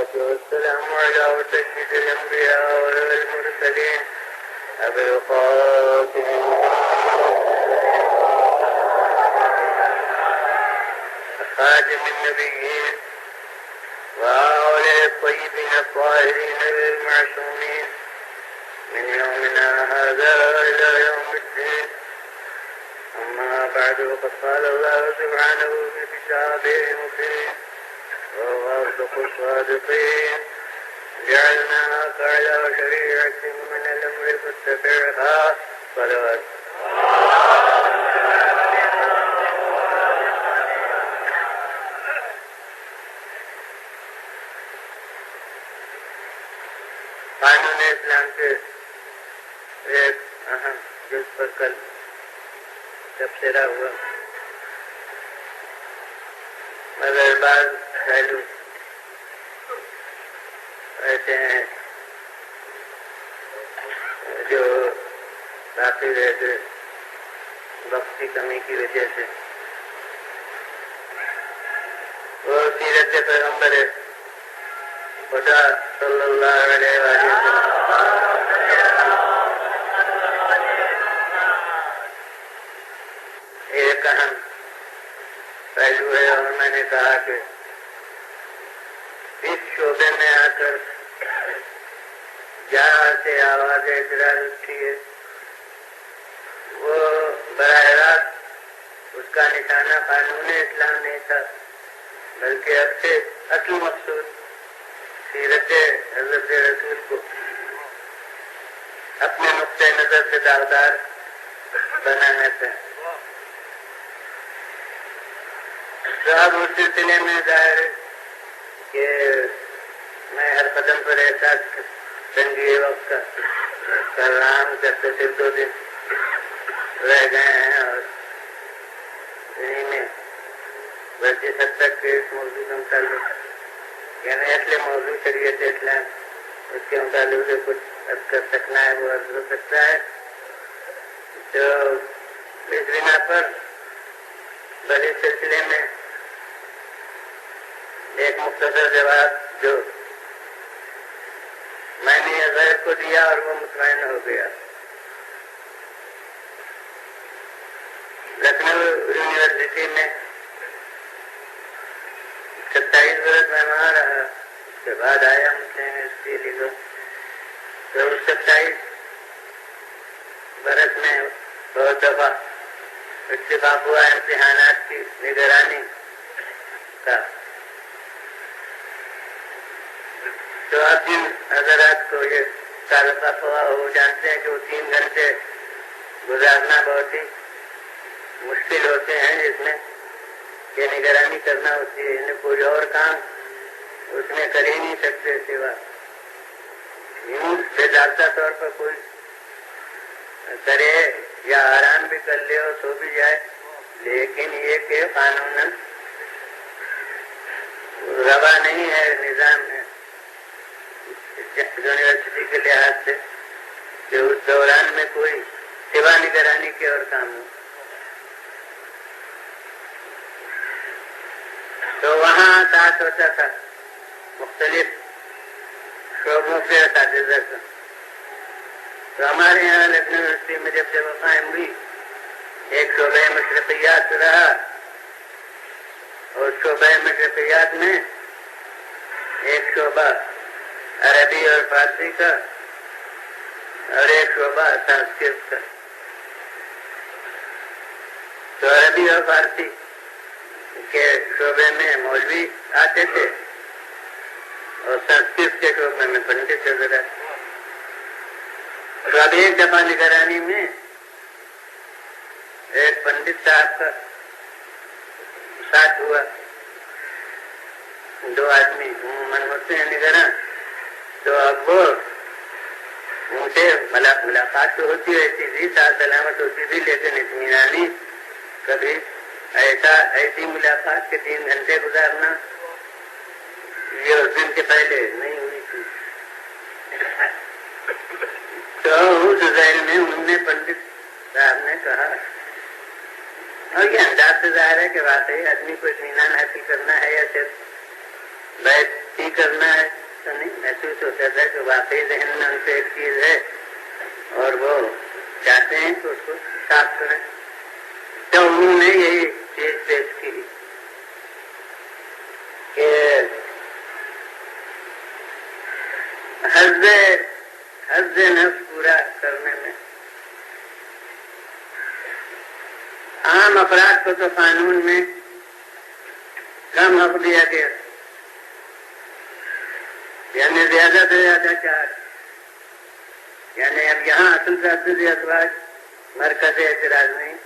والصلاة والسلام على سيد الأنبياء والمرسلين أبي القاسم خاتم النبيين وآله الطيبين الطاهرين المعصومين من يومنا هذا إلى يوم الدين. أما بعد فقد قال الله سبحانه في كتابه المبين وهو أصدق الصادقين: جعلناك على شريعة من الأمر فاتبعها. صلوات. قانون اسلام کے ایک اہم جز پر کل تبصرہ ہوا، مگر بعض پہلو ایسے ہیں جو باقی رہتے وقت کی کمی کی وجہ سے. وہ سیرت پیغمبر خدا صلی اللہ علیہ وسلم ایک اہم پہلو ہے، اور میں نے کہا کہ اس شعبے میں آ کر جہاں سے آواز اعتراض اٹھی ہے وہ براہ راست اس کا نشانہ قانون اسلام نہیں تھا، بلکہ اب سے اصل مقصود سیرت حضرت رسول کو اپنے نقطۂ نظر سے داغدار بنانا تھا. تو اب اس سلسلے میں ظاہر ہے کہ میں ہر قدم پر احساس تنگی وقت کا کر رہا ہوں. جب سے صرف 2 دن رہ گئے ہیں اور انہیں میں بس اس حد تک کہ اس موضوع کا متعلق یعنی اصل موضوع شریعت اسلام اس کے متعلق سے کچھ عرض کر سکنا ہے وہ عرض ہو سکتا ہے. تو اس بنا پر بس اس سلسلے میں ایک مختصر جواب جو میں نے غیر کو دیا اور وہ مطمئن ہو گیا. لکھنؤ یونیورسٹی میں 27 برس میں وہاں رہا، اس کے بعد آیا مسلم یونیورسٹی علی گڑھ. تو اس 27 برس میں بہت دفعہ اتفاق ہوا امتحانات کی نگرانی کا. تو اب جن حضرات کو یہ تعلقہ ہوا وہ جانتے ہیں کہ وہ 3 گھنٹے گزارنا بہت ہی مشکل ہوتے ہیں، جس میں یہ نگرانی کرنا ہوتی ہے. انہیں کوئی اور کام اس میں کر ہی نہیں سکتے سوا یوں بے ضابطہ طور پر کوئی کرے یا آرام بھی کر لے اور سو بھی جائے، لیکن یہ کہ قانوناً روا نہیں ہے نظام ہے یونیورسٹی کے لحاظ سے کہ اس دوران میں کوئی سوا نگرانی کے اور کام ہو. تو وہاں ساتھ ہوتا تھا مختلف شعبوں کے اساتذہ کا. تو ہمارے یہاں لکھنؤ یونیورسٹی میں جب وہ قائم ہوئی ایک شعبہ مشرقیات رہا، اور شعبہ مشرقیات میں ایک شعبہ عربی اور فارسی کا اور ایک شعبہ سنسکرت کا. تو عربی اور فارسی کے شعبے میں مولوی آتے تھے اور سنسکرت کے شعبے میں پنڈت حضرات. تو اب ایک دفعہ نگرانی میں ایک پنڈت صاحب کا ساتھ ہوا. 2 آدمی عموماً ہوتے ہیں نگراں، تو اب وہ ان سے ملاقات تو ہوتی رہتی تھی، ساتھ سلامت ہوتی تھی، لیکن اطمینانی کبھی ایسی ملاقات کے 3 گھنٹے گزارنا یہ اس دن کے پہلے نہیں ہوئی تھی. تو اس ذہن میں انہوں نے پنڈت صاحب نے کہا، اور یہ انداز سے ظاہر ہے کہ واقعی آدمی کو اطمینان حاصل کرنا ہے یا صرف بیٹھ ٹھیک کرنا ہے تو نہیں محسوس ہوتا تھا کہ واقعی ذہن میں ان سے ایک چیز ہے اور وہ چاہتے ہیں کہ اس کو صاف کریں، تو انہوں نے یہی چیز پیش کی کہ حظ نفس پورا کرنے میں عام افراد کو تو قانون میں کم حق دیا گیا، یعنی زیادہ سے زیادہ 4، یعنی اب یہاں اصل تعدد ازواج مرکز اعتراض نہیں،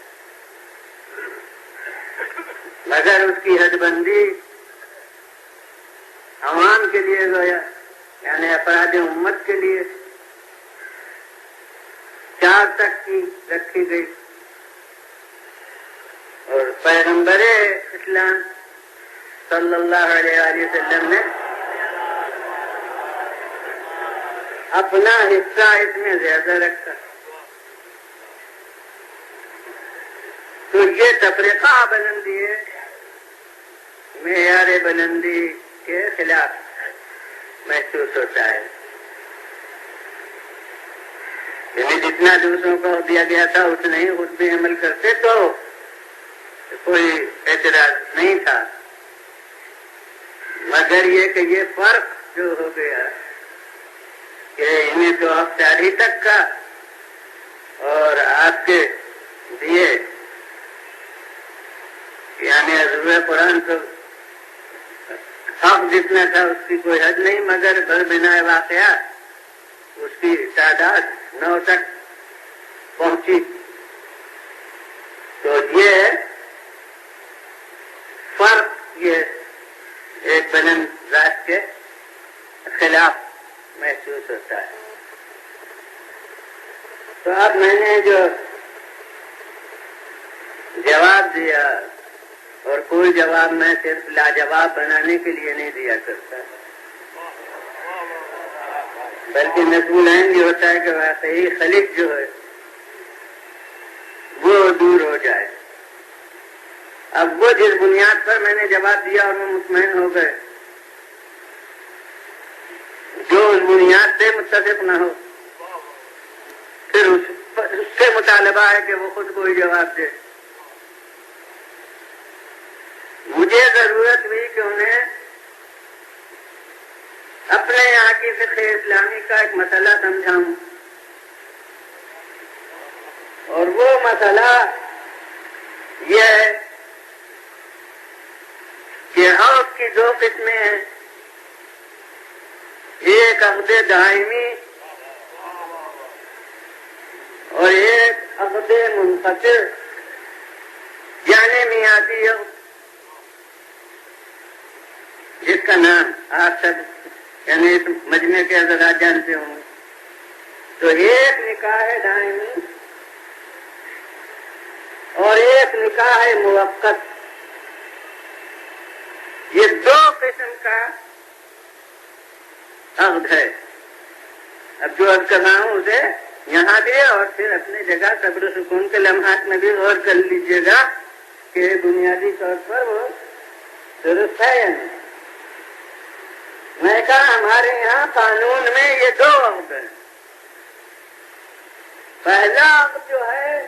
مگر اس کی حد بندی عوام کے لیے گویا یعنی افراد امت کے لیے 4 تک کی رکھی گئی، اور پیغمبر اسلام صلی اللہ علیہ وسلم نے اپنا حصہ اس میں زیادہ رکھا، تو یہ تفریقہ بلندی ہے معیار بلندی کے خلاف محسوس ہوتا ہے، یعنی جتنا دوسروں کو دیا گیا تھا اتنا ہی خود بھی عمل کرتے تو کوئی اعتراض نہیں تھا، مگر یہ کہ یہ فرق جو ہو گیا کہ انہیں تو اب 4 تک کا اور آپ کے دیے یعنی حضور قرآن تو حق جتنا تھا اس کی کوئی حد نہیں، مگر بنا واقعات اس کی تعداد 9 تک پہنچی، تو یہ فرق یہ ایک بلند ذات کے خلاف محسوس ہوتا ہے۔ تو اب میں نے جو جواب دیا، اور کوئی جواب میں صرف لاجواب بنانے کے لیے نہیں دیا کرتا، بلکہ مقبول یہ ہوتا ہے کہ واقعی خلق جو ہے وہ دور ہو جائے۔ اب وہ جس بنیاد پر میں نے جواب دیا اور وہ مطمئن ہو گئے، جو اس بنیاد سے متفق نہ ہو پھر اس سے مطالبہ ہے کہ وہ خود کوئی جواب دے۔ مجھے ضرورت ہوئی کہ انہیں اپنے یہاں کی فقہ اسلامی کا ایک مسئلہ سمجھاؤں، اور وہ مسئلہ یہ ہے کہ عقد کی 2 قسمیں ہیں، ایک عقد دائمی اور ایک عقد منقطع یعنی میعادی عقد، جس کا نام آپ سب یعنی مجمع کے حضرات جانتے ہوں۔ تو ایک نکاح دائمی اور ایک نکاح موقت، یہ 2 قسم کا عقد ہے۔ اب جو عقد کر رہا ہوں اسے یہاں بھی اور پھر اپنی جگہ صبر و سکون کے لمحات میں بھی غور کر لیجیے گا کہ بنیادی طور پر وہ درست ہے یا نہیں۔ میں کہا ہمارے یہاں قانون میں یہ 2 عقد ہیں۔ پہلا عقد جو ہے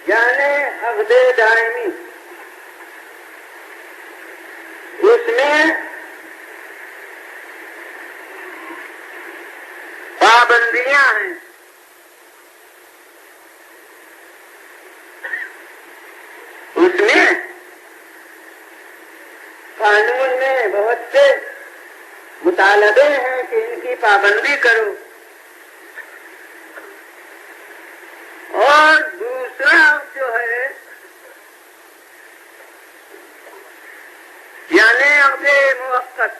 یعنی عقد دائمی، اس میں پابندیاں ہیں، اس میں قانون میں بہت سے مطالبے ہیں کہ ان کی پابندی کرو، اور دوسرا جو ہے یعنی عقد موقت،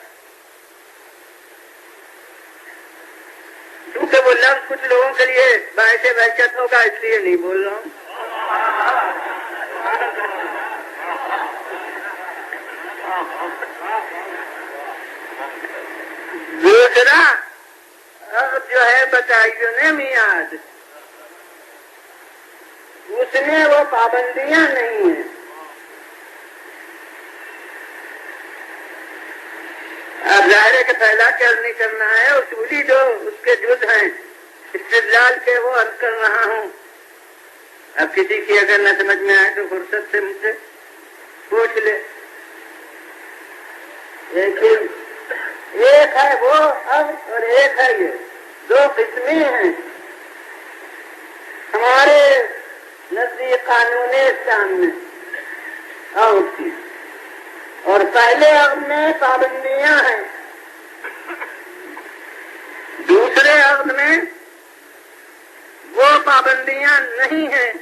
کیونکہ وہ لفظ کچھ لوگوں کے لیے باعث بحثت ہوگا اس لیے نہیں بول رہا ہوں۔ دوسرا عقد جو ہے بتعین میعاد، اس میں وہ پابندیاں نہیں ہیں، اب ظاہر ہے کہ پھیلا کے عرض نہیں کرنا ہے، اصولی جو اس کے جز ہیں استدلال کے وہ عرض کر رہا ہوں. اب کسی کی اگر نہ سمجھ میں آئے تو فرصت سے مجھ سے پوچھ لے. لیکن ایک ہے وہ عقد اور ایک ہے یہ، دو قسمیں ہیں ہمارے نزدیک قانون اسلام میں عقد کی. اور پہلے عقد میں پابندیاں ہیں، دوسرے عقد میں وہ پابندیاں نہیں ہیں،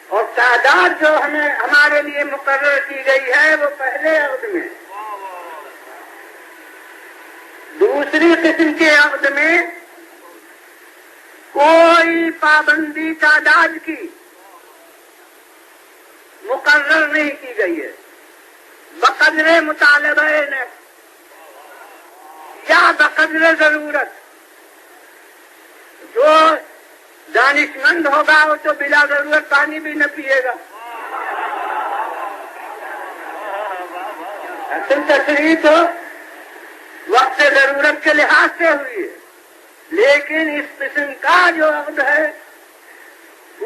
اور تعداد جو ہمارے لیے مقرر کی گئی ہے وہ پہلے عقد میں. دوسری قسم کے عقد میں کوئی پابندی تعداد کی مقرر نہیں کی گئی ہے، بقدر مطالبہ نے یا بقدر ضرورت. جو دانش مند ہوگا وہ تو بلا ضرورت پانی بھی نہ پیے گا. اصل تشریح تو وقت ضرورت کے لحاظ سے ہوئی ہے، لیکن اس قسم کا جو عقد ہے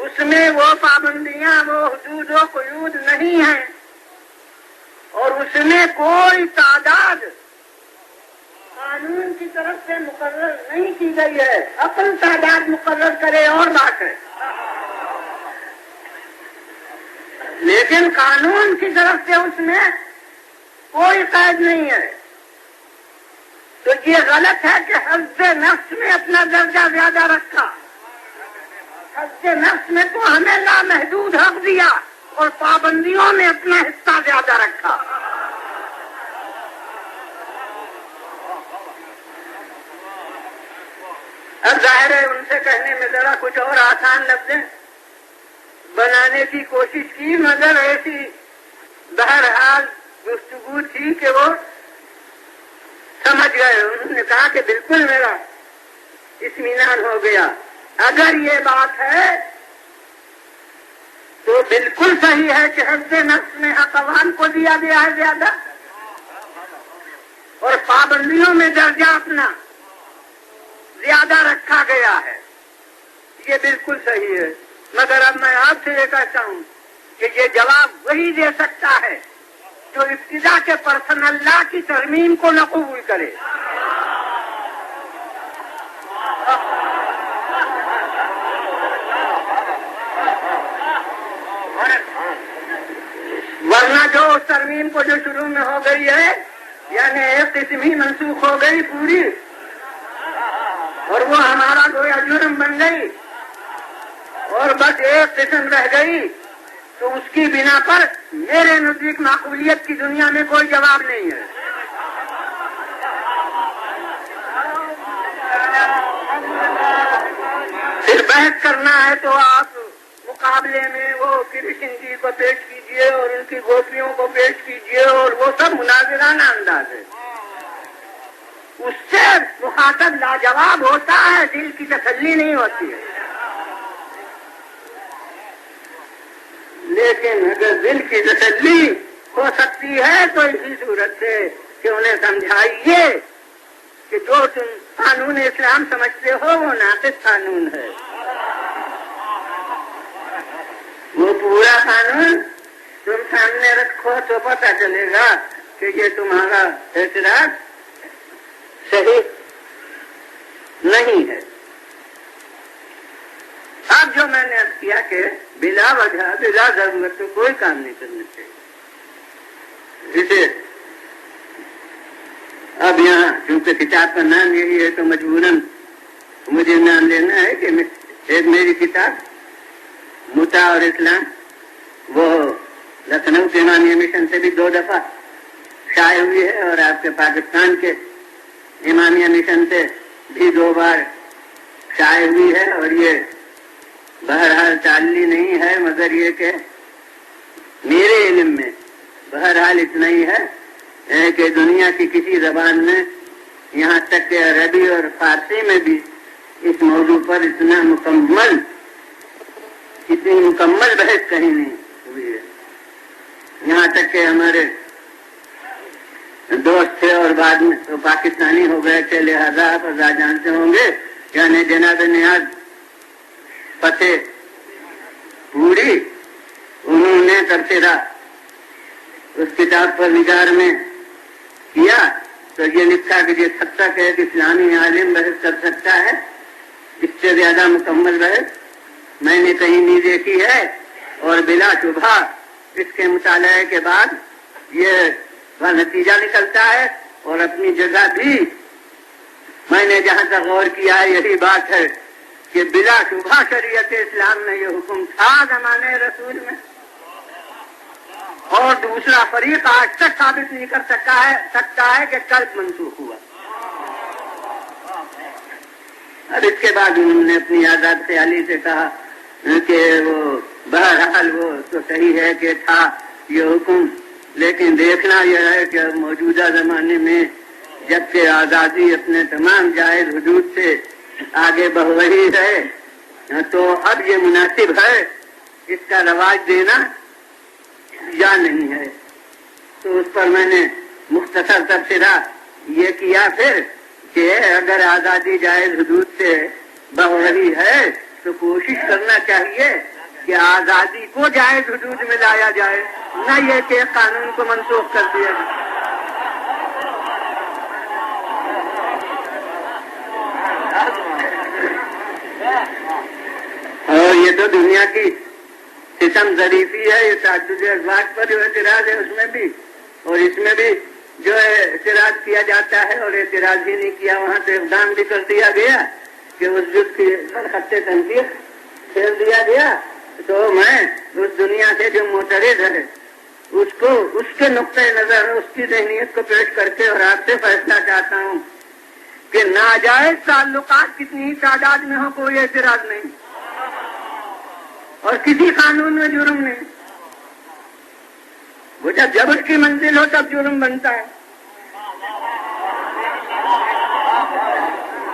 اس میں وہ پابندیاں، وہ حدود و قیود نہیں ہیں، اور اس میں کوئی تعداد قانون کی طرف سے مقرر نہیں کی گئی ہے. عقل تعداد مقرر کرے اور بات ہے، لیکن قانون کی طرف سے اس میں کوئی قید نہیں ہے. تو یہ غلط ہے کہ حظ نفس میں اپنا درجہ زیادہ رکھا. حظ نفس میں تو ہمیں لامحدود حق دیا اور پابندیوں میں اپنا حصہ زیادہ رکھا. اب ظاہر ہے ان سے کہنے میں ذرا کچھ اور آسان لفظیں بنانے کی کوشش کی، مگر ایسی بہرحال گفتگو تھی کہ وہ سمجھ گئے. انہوں نے کہا کہ بالکل میرا اطمینان ہو گیا. اگر یہ بات ہے تو بالکل صحیح ہے کہ حظ نفس میں حق عوام کو دیا گیا ہے زیادہ، اور پابندیوں میں درجہ اپنا زیادہ رکھا گیا ہے. یہ بالکل صحیح ہے، مگر اب میں آپ سے یہ کہتا ہوں کہ یہ جواب وہی دے سکتا ہے جو ابتدا کے پرسن اللہ کی ترمیم کو نہ قبول کرے. ورنہ جو اس ترمیم کو جو شروع میں ہو گئی ہے، یعنی ایک قسم ہی منسوخ ہو گئی پوری، اور وہ ہمارا گویا جرم بن گئی، اور بس ایک قسم رہ گئی، تو اس کی بنا پر میرے نزدیک معقولیت کی دنیا میں کوئی جواب نہیں ہے. پھر بحث کرنا ہے تو آپ مقابلے میں وہ کرشن جی کو پیش کیجئے اور ان کی گوپیوں کو پیش کیجئے، اور وہ سب مناظرانہ انداز ہے. اس سے مخاطب لاجواب ہوتا ہے، دل کی تسلی نہیں ہوتی ہے. لیکن اگر دل کی تسلی ہو سکتی ہے تو اسی صورت سے کہ انہیں سمجھائیے کہ جو تم قانون اسلام سمجھتے ہو وہ ناقص قانون ہے. وہ پورا قانون تم سامنے رکھو تو پتہ چلے گا کہ یہ تمہارا اعتراض صحیح نہیں ہے. اب جو میں نے عرض کیا کہ بلا وجہ بلا ضرورت تو کوئی کام نہیں کرنا چاہیے. جسے اب یہاں چونکہ کتاب کا نام یہی ہے تو مجبوراً مجھے نام لینا ہے کہ ایک میری کتاب متع اور اسلام وہ لکھنؤ کے امامیہ مشن سے بھی 2 دفعہ شائع ہوئی ہے، اور آپ کے پاکستان کے امامیہ مشن سے بھی 2 بار شائع ہوئی ہے. اور یہ بہرحال تعلی نہیں ہے، مگر یہ کہ میرے علم میں بہرحال اتنا ہی ہے کہ دنیا کی کسی زبان میں، یہاں تک کہ عربی اور فارسی میں بھی اس موضوع پر اتنی مکمل بحث کہیں نہیں ہوئی ہے. یہاں تک کہ ہمارے دوست تھے اور بعد میں تو پاکستانی ہو گئے تھے، لہذا آپ آزاد جانتے ہوں گے، یعنی جناب نیاز فتح پوری انہوں نے تبصرہ اس کتاب پر نگار میں کیا تو یہ لکھا کہ یہ سب تک ہے کہ اسلامی عالم بحث کر سکتا ہے، اس سے زیادہ مکمل بحث میں نے کہیں نہیں دیکھی ہے، اور بلا شبہ اس کے مطالعے کے بعد یہ نتیجہ نکلتا ہے، اور اپنی جگہ بھی میں نے جہاں تک غور کیا ہے یہی بات ہے کہ بلا شبہ شریعت اسلام میں یہ حکم تھا زمانے رسول میں، اور دوسرا فریق آج تک ثابت نہیں کر سکتا ہے کہ کل منسوخ ہوا۔ اب اس کے بعد انہوں نے اپنی آزاد خیالی سے کہا کہ وہ بہرحال وہ تو صحیح ہے کہ تھا یہ حکم، لیکن دیکھنا یہ ہے کہ موجودہ زمانے میں جبکہ آزادی اپنے تمام جائز حدود سے آگے بڑھ رہی ہے تو اب یہ مناسب ہے اس کا رواج دینا یا نہیں ہے۔ تو اس پر میں نے مختصر تبصرہ یہ کیا پھر کہ اگر آزادی جائز حدود سے بڑھ رہی ہے تو کوشش کرنا چاہیے کہ آزادی کو جائز حدود میں لایا جائے، نہ یہ کہ قانون کو منسوخ کر دیا جائے۔ اور یہ تو دنیا کی ستم ظریفی ہے، یہ تعدد ازواج پر جو اعتراض ہے اس میں بھی، اور اس میں بھی جو ہے اعتراض کیا جاتا ہے، اور اعتراض ہی نہیں کیا وہاں سے اقدام بھی کر دیا گیا کہ اس جز کی خط تنقید پھیر دیا گیا۔ تو میں اس دنیا سے جو معترض ہے اس کو اس کے نقطۂ نظر اس کی ذہنیت کو پیش کر کے اور آپ سے فیصلہ چاہتا ہوں کہ ناجائز تعلقات کتنی ہی تعداد میں ہو کوئی اعتراض نہیں، اور کسی قانون میں جرم نہیں۔ وہ جب جبر کی منزل ہو تب جرم بنتا ہے،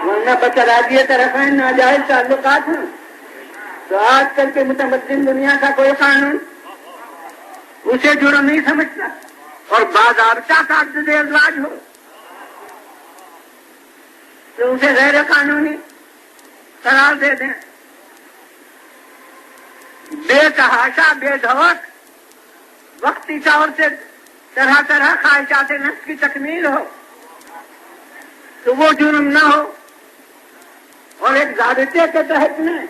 ورنہ بچراجی طرفین ناجائز تعلقات ہیں تو آج کل کے متمدن دنیا کا کوئی قانون اسے جرم نہیں سمجھتا، اور باضابطہ تعدد ازواج ہو تو اسے غیر قانونی قرار دے دیں۔ بے تحاشا بے دھوک وقتی طور سے طرح طرح خواہشات نفس کی تکمیل ہو تو وہ جرم نہ ہو، اور ایک ضابطے کے تحت میں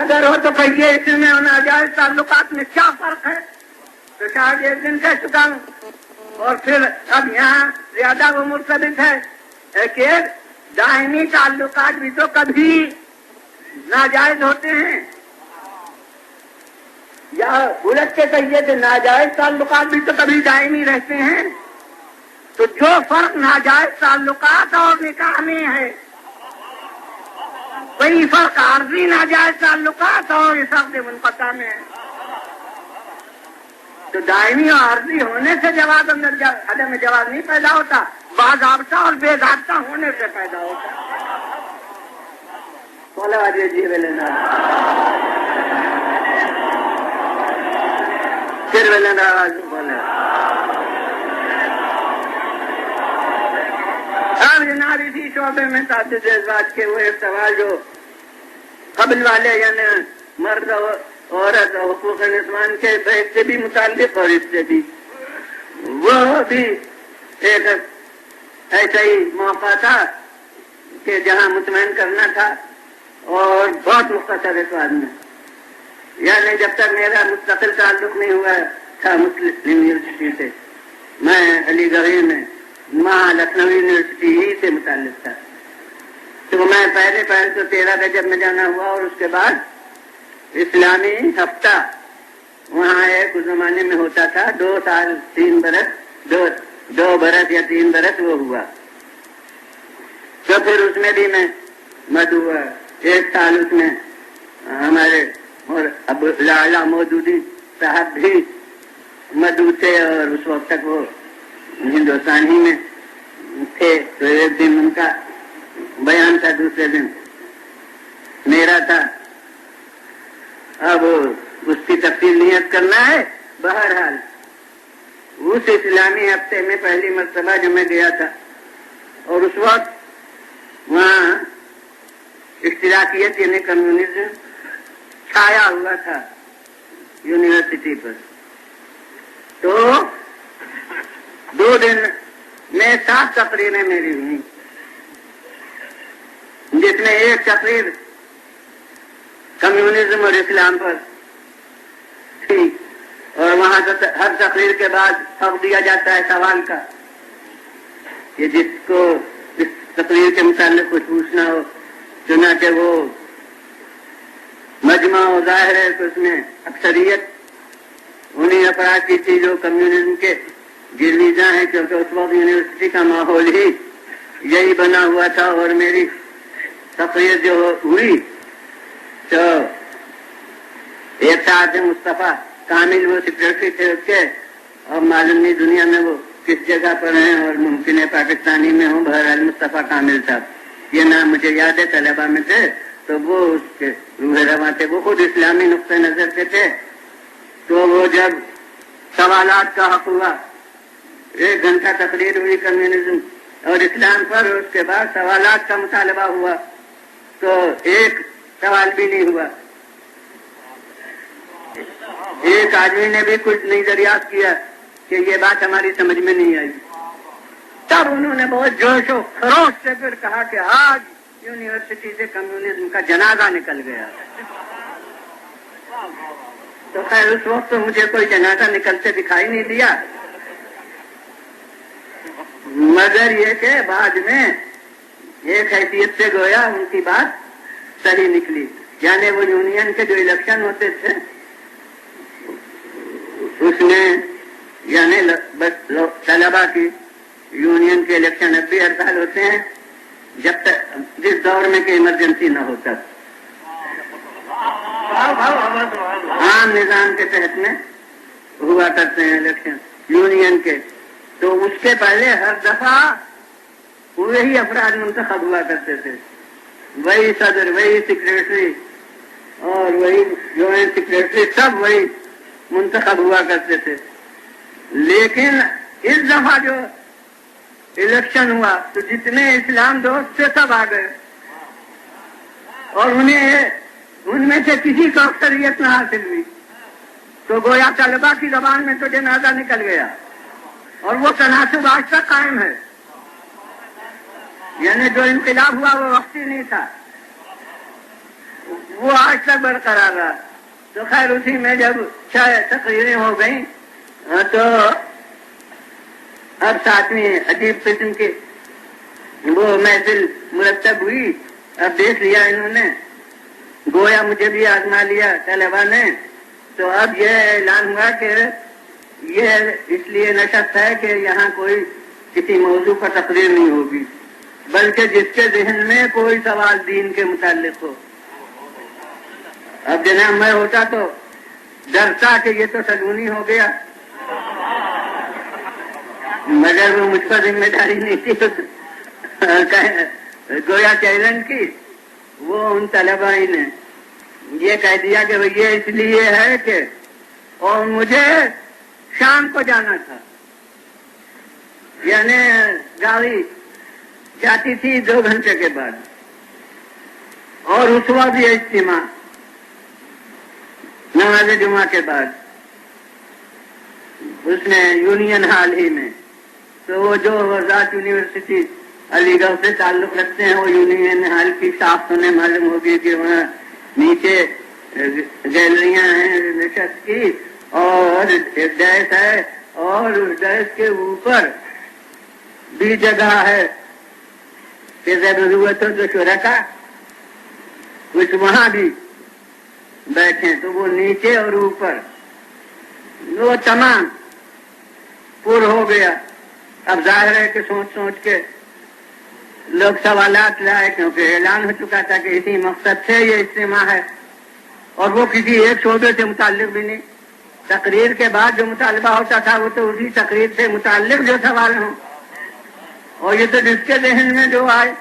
اگر ہو تو کہیے اس میں اور ناجائز تعلقات میں کیا فرق ہے، تو شاید ایک دن کہہ چکا ہوں، اور پھر اب یہاں زیادہ وہ مرتبط ہے کہ دائمی تعلقات بھی تو کبھی ناجائز ہوتے ہیں، یا الٹ کے کہیے کہ ناجائز تعلقات بھی تو کبھی دائمی رہتے ہیں۔ تو جو فرق ناجائز تعلقات اور نکاح میں ہے وہی فرق عارضی ناجائز تعلقات اور اس عقد منقطع میں ہے۔ تو دائمی اور عارضی ہونے سے جواز عدم جواز نہیں پیدا ہوتا، باضابطہ اور بے ضابطہ ہونے سے پیدا ہوتا ہے۔ بولا جی ویلنا پھر ویلنا آواز بولے۔ اب جناب اسی شعبے میں تعدد ازواج کے وہ ایک سوال جو قبل والے یعنی مرد عورت حقوق انسان کے بحث سے بھی متعلق اور اس سے بھی، وہ بھی ایک ایسا ہی موقع تھا کہ جہاں مطمئن کرنا تھا، اور بہت مختصر اطوار میں، یعنی جب تک میرا مستقل تعلق نہیں ہوا تھا مسلم یونیورسٹی سے، میں علی گڑھ میں وہاں لکھنؤ یونیورسٹی ہی سے متعلق تھا، تو میں پہلے تو 13 رجب میں جانا ہوا، اور اس کے بعد اسلامی ہفتہ وہاں ایک اس زمانے میں ہوتا تھا، 2 سال 3 برس 2 برس یا 3 برس وہ ہوا، تو پھر اس میں بھی میں مد ہوا 1 سال، اس میں ہمارے اور ابو لعلی مودودی صاحب بھی مدعو تھے، اور اس وقت تک وہ ہندوستان ہی میں تھے، تو ایک دن ان کا بیان تھا، دوسرے دن میرا تھا۔ اب اس کی تفصیل نیت کرنا ہے، بہرحال اس اسلامی ہفتے میں پہلی مرتبہ جو میں گیا تھا، اور اس وقت وہاں اشتراکیت یعنی کمیونزم چھایا ہوا تھا یونیورسٹی پر. تو 2 دن میں 7 تقریریں میری ہوئی، جس میں ایک تقریر کمیونزم اور اسلام پر تھی، اور وہاں ہر تقریر کے بعد حق دیا جاتا ہے سوال کا کہ جس کو اس تقریر کے متعلق کچھ پوچھنا ہو. چنانچہ وہ مجمع و ظاہر ہے کہ اس میں اکثریت انہیں افراد کی تھی جو کمیونزم کے گرویزاں ہیں، کیونکہ اس وقت یونیورسٹی کا ماحول ہی یہی بنا ہوا تھا. اور میری تقریر جو ہوئی تو ایک ساتھ مصطفیٰ کامل وہ سیکرٹری تھے اس کے، اور معلوم نہیں دنیا میں وہ کس جگہ پر ہیں، اور ممکن ہے پاکستانی میں ہوں. بہرحال مصطفیٰ کامل صاحب یہ نام مجھے یاد ہے، طلبہ میں تھے. تو وہ اس کے روح رواں تھے، وہ خود اسلامی نقطۂ نظر سے تھے. تو وہ جب سوالات کا حق ہوا، 1 گھنٹہ تقریر ہوئی کمیونزم اور اسلام پر، اس کے بعد سوالات کا مطالبہ ہوا تو ایک سوال بھی نہیں ہوا. ایک آدمی نے بھی کچھ نہیں دریافت کیا کہ یہ بات ہماری سمجھ میں نہیں آئی. تب انہوں نے بہت جوش و خروش سے پھر کہا کہ آج یونیورسٹی سے کمیونزم کا جنازہ نکل گیا. تو خیر اس وقت تو مجھے کوئی جنازہ نکلتے دکھائی نہیں دیا، مگر یہ کہ بعد میں ایک حیثیت سے گویا ان کی بات صحیح نکلی. یعنی وہ یونین کے جو الیکشن ہوتے تھے اس میں، یعنی طلبہ کی یونین کے الیکشن اب بھی ہر سال ہوتے ہیں جب تک جس دور میں کہ ایمرجنسی نہ ہو تب عام نظام کے تحت میں ہوا کرتے ہیں الیکشن یونین کے. تو اس کے پہلے ہر دفعہ وہی افراد منتخب ہوا کرتے تھے، وہی صدر، وہی سیکریٹری اور وہی جوائنٹ سیکریٹری، سب وہی منتخب ہوا کرتے تھے. لیکن اس دفعہ جو الیکشن ہوا تو جتنے اسلام دوست تھے سب آ گئے، اور ان میں سے کسی کو اکثریت نہ حاصل ہوئی. تو گویا طلبہ کی زبان میں تو جنازہ نکل گیا، اور وہ تناسب آج تک قائم ہے. یعنی جو انقلاب ہوا وہ وقتی نہیں تھا، وہ آج تک برقرار رہا. تو خیر اسی میں جب 6 تقریریں ہو گئیں تو اب 7ویں عجیب قسم کی وہ محفل مرتب ہوئی. اب دیکھ لیا انہوں نے، گویا مجھے بھی آزما لیا طلبہ نے. تو اب یہ اعلان ہوا کہ یہ اس لیے نشست ہے کہ یہاں کوئی کسی موضوع پر تقریر نہیں ہوگی، بلکہ جس کے ذہن میں کوئی سوال دین کے متعلق ہو. اب جناب میں ہوتا تو ڈرتا کہ یہ تو سلونی ہو گیا، مگر وہ مجھ پر ذمہ داری نہیں تھی گویا چیلنج کی. وہ ان طلبہ ہی نے یہ کہہ دیا کہ یہ اس لیے ہے کہ، اور مجھے شام کو جانا تھا، یعنی گاڑی جاتی تھی 2 گھنٹے کے بعد، اور اس وقت یہ اجتماع نماز جمعہ کے بعد اس نے یونین ہال ہی میں. تو وہ جو ذات یونیورسٹی علی گڑھ سے تعلق رکھتے ہیں وہ یونین ہال کی ساخت انہیں معلوم ہوگی کہ وہاں نیچے گیلریاں ہیں نشست کی، اور ایک ڈیس ہے، اور اس ڈیس کے اوپر بھی جگہ ہے کہ ضرورت ہو تو شرکا کچھ وہاں بھی بیٹھے. تو وہ نیچے اور اوپر وہ تمام پر ہو گیا. اب ظاہر ہے کہ سوچ سوچ کے لوگ سوالات لائے، کیونکہ اعلان ہو چکا تھا کہ اسی مقصد سے یہ اجتماع ہے، اور وہ کسی ایک شعبے سے متعلق بھی نہیں. تقریر کے بعد جو مطالبہ ہوتا تھا وہ تو اسی تقریر سے متعلق جو سوال ہوں، اور یہ تو جس کے ذہن میں جو آئے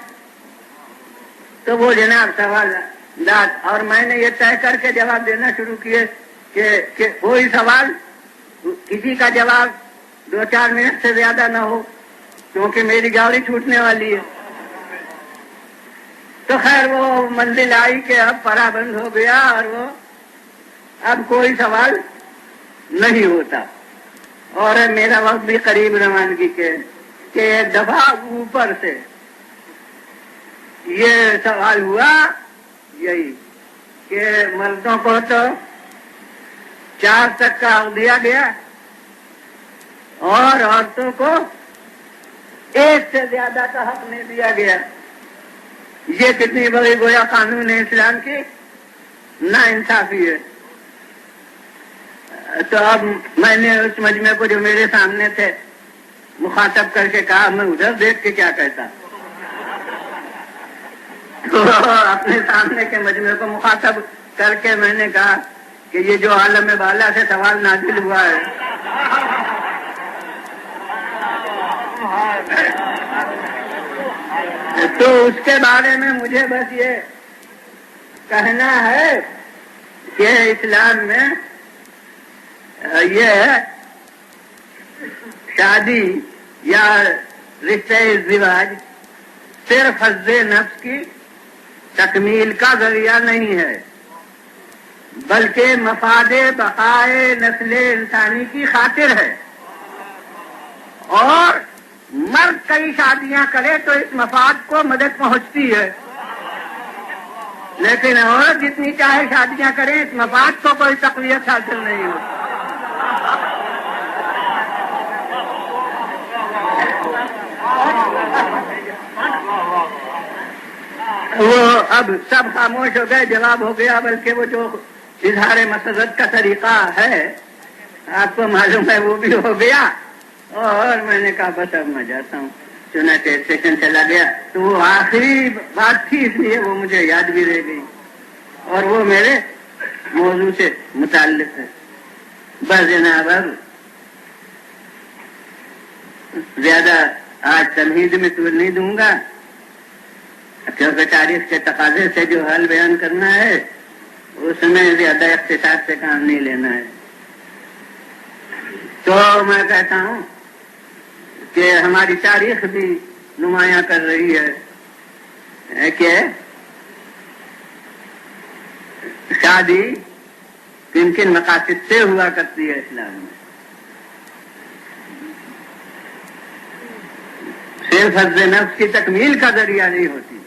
تو وہ جناب سوال داد. اور میں نے یہ طے کر کے جواب دینا شروع کیے کہ کوئی سوال کسی کا جواب 2-4 منٹ سے زیادہ نہ ہو، کیونکہ میری گاڑی چھوٹنے والی ہے۔ تو خیر وہ منزل آئی کہ اب پرا بند ہو گیا اور وہ اب کوئی سوال نہیں ہوتا، اور میرا وقت بھی قریب روانگی کے کہ ایک دفعہ اوپر سے یہ سوال ہوا یہی کہ مردوں کو تو 4 تک کا حق دیا گیا اور عورتوں کو 1 سے زیادہ کا حق نہیں دیا گیا۔ یہ کتنی بڑی گویا قانون ہے اسلام کی نا انصافی ہے۔ تو اب میں نے اس مجمع کو جو میرے سامنے تھے مخاطب کر کے کہا، میں ادھر دیکھ کے کیا کہتا، تو اپنے سامنے کے مجمع کو مخاطب کر کے میں نے کہا کہ یہ جو عالم بالا سے سوال نازل ہوا ہے تو اس کے بارے میں مجھے بس یہ کہنا ہے کہ اسلام میں یہ شادی یا رشتہ ازدواج صرف حظ نفس کی تکمیل کا ذریعہ نہیں ہے، بلکہ مفاد بقائے نسل انسانی کی خاطر ہے، اور مرد کئی شادیاں کرے تو اس مفاد کو مدد پہنچتی ہے، لیکن عورت جتنی چاہے شادیاں کرے اس مفاد کو کوئی تقویت حاصل نہیں ہوتی۔ وہ اب سب خاموش ہو گئے، جواب ہو گیا، بلکہ وہ جو اظہار مسرت کا طریقہ ہے آپ کو معلوم ہے وہ بھی ہو گیا، اور میں نے کہا بس اب میں جاتا ہوں۔ چنانچہ اسٹیشن چلا گیا تو وہ آخری بات تھی اس لیے وہ مجھے یاد بھی رہ گئی، اور وہ میرے موضوع سے متعلق ہے۔ بس جناب اب زیادہ آج تمہید میں طول نہیں دوں گا، کیونکہ تاریخ کے تقاضے سے جو حل بیان کرنا ہے اس میں زیادہ اختصار سے کام نہیں لینا ہے۔ تو میں کہتا ہوں کہ ہماری تاریخ بھی نمایاں کر رہی ہے کہ شادی کن کن مقاصد سے ہوا کرتی ہے اسلام میں۔ صرف حظ نفس کی تکمیل کا ذریعہ نہیں ہوتی،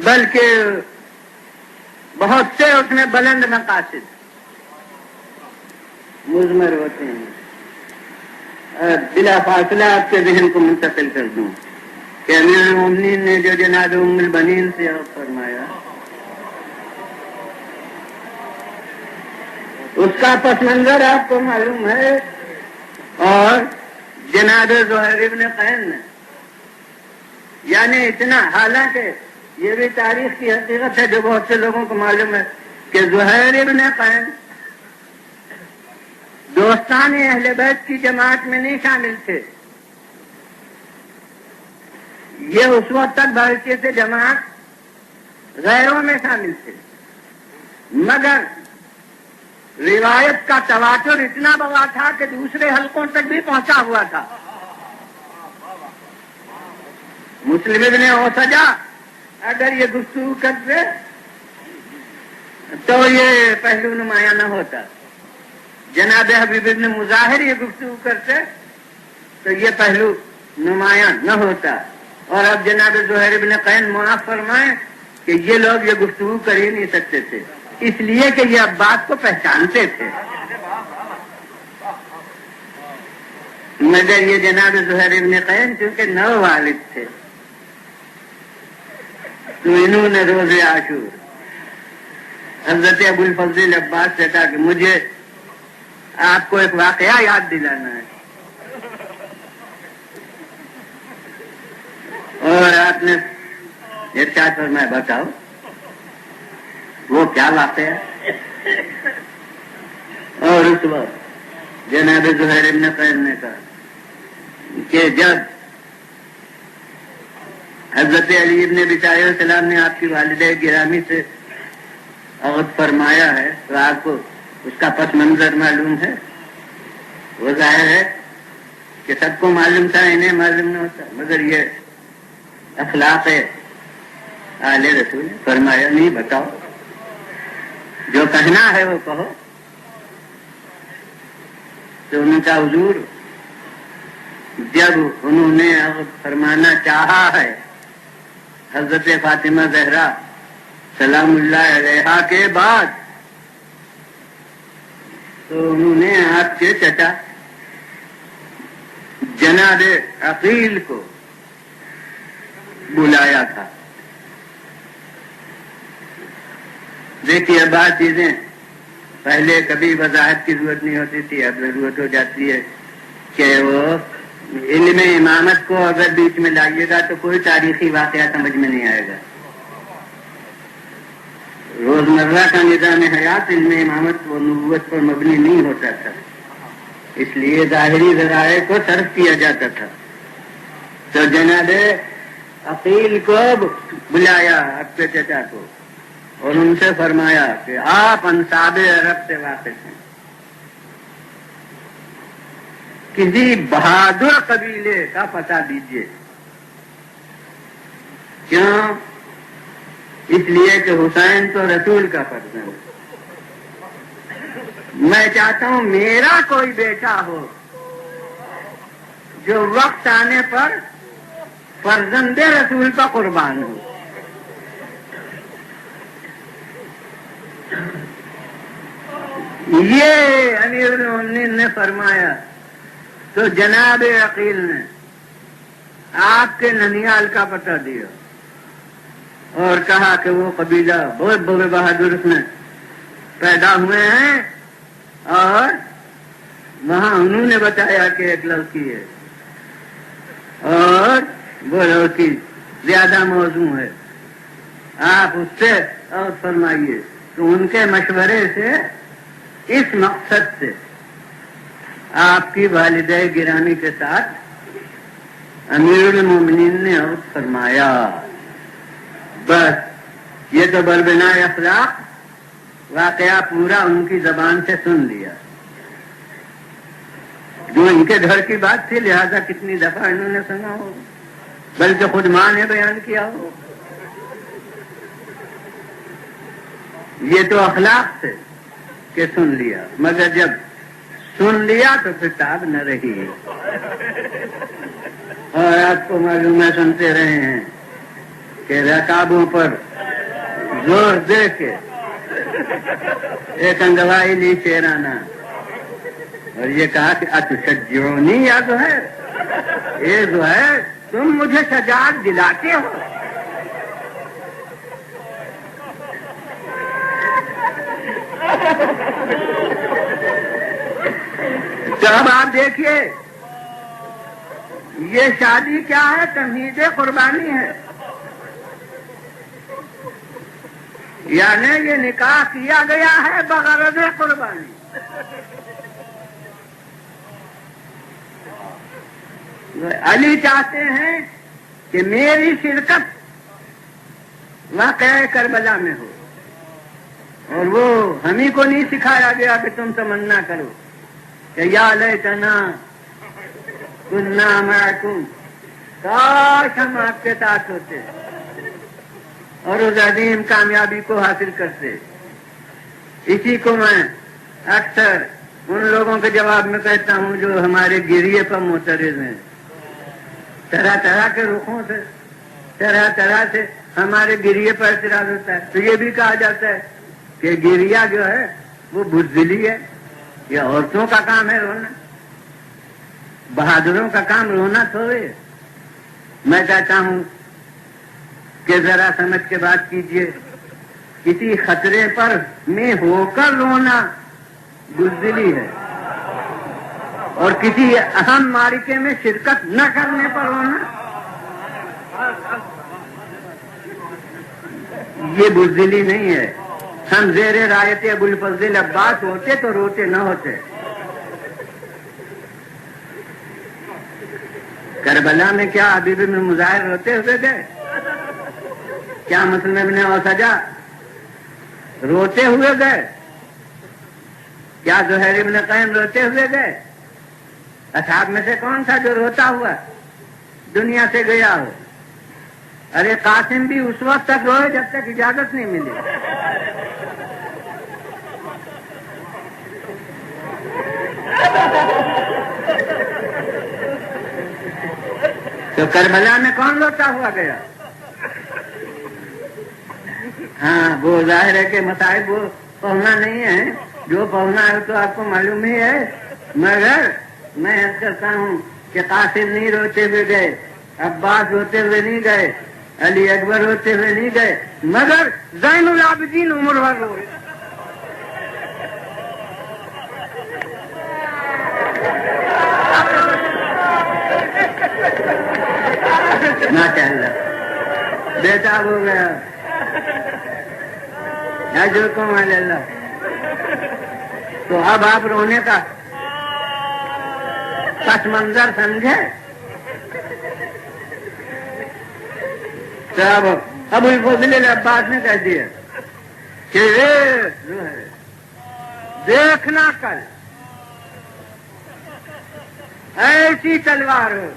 بلکہ بہت سے اس میں بلند مقاصد مضمر ہوتے ہیں۔ بلا فاصلہ آپ کے ذہن کو منتقل کر دوں کہ امیر المومنین نے جو جناب ام البنین سے فرمایا اس کا پس منظر آپ کو معلوم ہے، اور جناب زہیر ابن قین نے، یعنی اتنا، حالانکہ یہ بھی تاریخ کی حقیقت ہے جو بہت سے لوگوں کو معلوم ہے کہ زہیر ابن قین دوستان اہل بیت کی جماعت میں نہیں شامل تھے، یہ اس وقت تک بھارتی سے جماعت غیروں میں شامل تھے، مگر روایت کا تواتر اتنا بڑا تھا کہ دوسرے حلقوں تک بھی پہنچا ہوا تھا۔ مسلم ابن اوسجا اگر یہ گفتگو کرتے تو یہ پہلو نمایاں نہ ہوتا، جناب حبیب ابن مظاہر یہ گفتگو کرتے تو یہ پہلو نمایاں نہ ہوتا، اور اب جناب زہیر ابن قین معاف فرمائیں کہ یہ لوگ یہ گفتگو کر ہی نہیں سکتے تھے، اس لیے کہ یہ اب بات کو پہچانتے تھے، مگر یہ جناب زہیر ابن قین چونکہ نو والد تھے تو انہوں نے روز عاشور حضرت ابو الفضل عباس سے کہا کہ مجھے آپ کو ایک واقعہ یاد دلانا ہے، اور آپ نے ارشاد فرمایا بتاؤ وہ کیا واقعہ ہے؟ اور اس وقت جناب زہیر ابن قین نے کہا کہ جب حضرت علی ابن ابی طالب السلام نے آپ کی والدہ گرامی سے عہد فرمایا ہے تو آپ کو اس کا پس منظر معلوم ہے. وہ ظاہر ہے کہ سب کو معلوم تھا، انہیں معلوم نہ ہوتا، مگر یہ اخلاق آل رسول. فرمایا نہیں بتاؤ، جو کہنا ہے وہ کہو. تو ان کا حضور جب انہوں نے فرمانا چاہا ہے حضرت فاطمہ زہرا سلام اللہ علیہا کے بعد، تو انہوں نے آپ کے چچا جناب عقیل کو بلایا تھا. دیکھیے اب بات چیزیں پہلے کبھی وضاحت کی ضرورت نہیں ہوتی تھی، اب ضرورت ہو جاتی ہے کہ وہ علم امامت کو اگر بیچ میں لائیے گا تو کوئی تاریخی واقعہ سمجھ میں نہیں آئے گا. روزمرہ کا نظام حیات علم امامت و نبوت پر مبنی نہیں ہوتا تھا، اس لیے ظاہری ذرائع کو صرف کیا جاتا تھا. تو جناب عقیل کو بلایا آپ کے چچا کو اور ان سے فرمایا کہ آپ انصاب عرب سے واقف ہیں، کسی بہادر قبیلے کا پتہ دیجیے. کیوں؟ اس لیے کہ حسین تو رسول کا فرزند ہے. میں چاہتا ہوں میرا کوئی بیٹا ہو جو وقت آنے پر فرزند رسول کا قربان ہو. یہ امیر المومنین نے فرمایا. تو جناب عقیل نے آپ کے ننیال کا پتہ دیا اور کہا کہ وہ قبیلہ بہت بڑے بہادر اس میں پیدا ہوئے ہیں، اور وہاں انہوں نے بتایا کہ ایک لڑکی ہے اور وہ لڑکی زیادہ موزوں ہے، آپ اس سے اور فرمائیے. تو ان کے مشورے سے اس مقصد سے آپ کی والدہ گرامی کے ساتھ امیر المومنین نے اور فرمایا بس یہ تو بربنا اخلاق واقعہ پورا ان کی زبان سے سن لیا. جو ان کے گھر کی بات تھی لہذا کتنی دفعہ انہوں نے سنا ہو، بلکہ خود ماں نے بیان کیا ہو. یہ تو اخلاق سے کہ سن لیا، مگر جب سن لیا تو پھر تاب نہ رہی. اور آپ کو معلوم ہے سنتے رہے ہیں کہ رکابوں پر زور دے کے ایک انگوائی لی شیرانہ اور یہ کہا کہ اتشجعونی یا زہیر، اے زہیر تم مجھے شجاعت دلاتے ہو. تو اب آپ دیکھیے یہ شادی کیا ہے؟ تمہید قربانی ہے، یعنی یہ نکاح کیا گیا ہے بغرض قربانی. علی چاہتے ہیں کہ میری شرکت واقعہ کربلا میں ہو، اور وہ ہمیں کو نہیں سکھایا گیا کہ تم تمنا کرو کہ یا لیتنا کننا معکم، کاش ہم آپ کے ساتھ ہوتے اور اس عظیم کامیابی کو حاصل کرتے. اسی کو میں اکثر ان لوگوں کے جواب میں کہتا ہوں جو ہمارے گریے پر معترض ہیں. طرح طرح کے رخوں سے طرح طرح سے ہمارے گریے پر اعتراض ہوتا ہے. تو یہ بھی کہا جاتا ہے کہ گریا جو ہے وہ بزدلی ہے، یہ عورتوں کا کام ہے رونا، بہادروں کا کام رونا تھوڑے. میں چاہتا ہوں کہ ذرا سمجھ کے بات کیجیے. کسی خطرے پر میں ہو کر رونا بزدلی ہے، اور کسی اہم معرکے میں شرکت نہ کرنے پر رونا یہ بزدلی نہیں ہے. ہم زیر رایت ابو الفضل عباس ہوتے تو روتے نہ ہوتے. کربلا میں کیا حبیب بن مظاہر روتے ہوئے گئے؟ کیا مسلم ابن اوسجا روتے ہوئے گئے؟ کیا زہیر ابن قیم روتے ہوئے گئے؟ اصحاب میں سے کون تھا جو روتا ہوا دنیا سے گیا ہو؟ ارے قاسم بھی اس وقت تک روئے جب تک اجازت نہیں ملی. تو کربلا میں کون روتا ہوا گیا؟ ہاں وہ ظاہر ہے کہ مصائب وہ پڑھنا نہیں ہے، جو پڑھنا ہے تو آپ کو معلوم ہی ہے. مگر میں عرض کرتا ہوں کہ قاسم نہیں روتے ہوئے گئے، عباس روتے ہوئے نہیں گئے، علی اکبر روتے ہوئے نہیں گئے، مگر زین العابدین عمر بھر روئے. ماشاء اللہ بیٹا ہو گیا اجرکم علی اللہ. تو اب آپ رونے کا پس منظر سمجھے. اب ابو الفضل عباس نے کہہ دیا کہ دیکھنا کل ایسی تلوار ہو.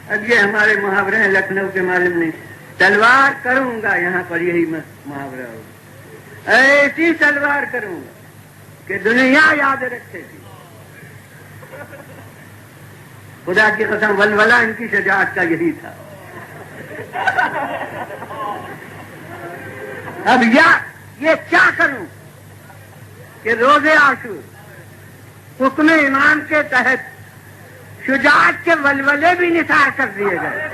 اب یہ ہمارے محاورے ہیں لکھنؤ کے معلوم نہیں. تلوار کروں گا یہاں پر یہی محاورہ ہوگا. ایسی تلوار کروں گا کہ دنیا یاد رکھے گی. خدا کی قسم ولولہ ان کی شجاعت کا یہی تھا. اب یہ کیا کروں کہ روز عاشور حکم امام کے تحت شجاعت کے ولولے بھی نثار کر دیے گئے.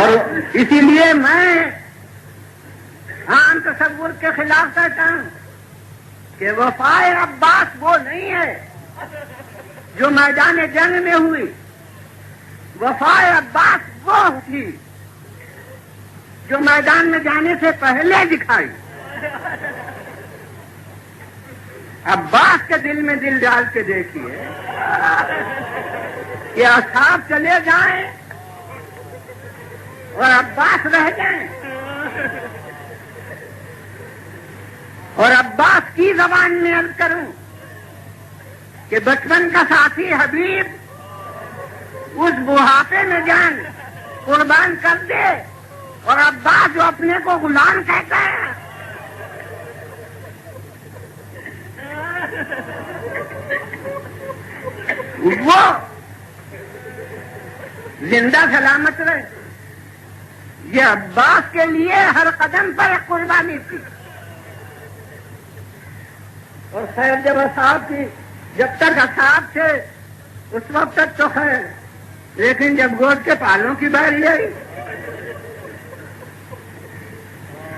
اور اسی لیے میں عام تصور کے خلاف کہتا ہوں کہ وفائے عباس وہ نہیں ہے جو میدان جنگ میں ہوئی. وفائے عباس وہ تھی جو میدان میں جانے سے پہلے دکھائی. عباس کے دل میں دل ڈال کے دیکھیے کہ اصحاب چلے جائیں اور عباس رہ جائیں. اور عباس کی زبان میں عرض کروں کہ بچپن کا ساتھی حبیب اس بڑھاپے میں جان قربان کر دے اور عباس جو اپنے کو غلام کہتا ہے وہ زندہ سلامت رہے. یہ عباس کے لیے ہر قدم پر قربانی تھی. اور خیر جب اصحاب تھی، جب تک اصحاب تھے اس وقت تک تو خیر، لیکن جب گود کے پالوں کی باری آئی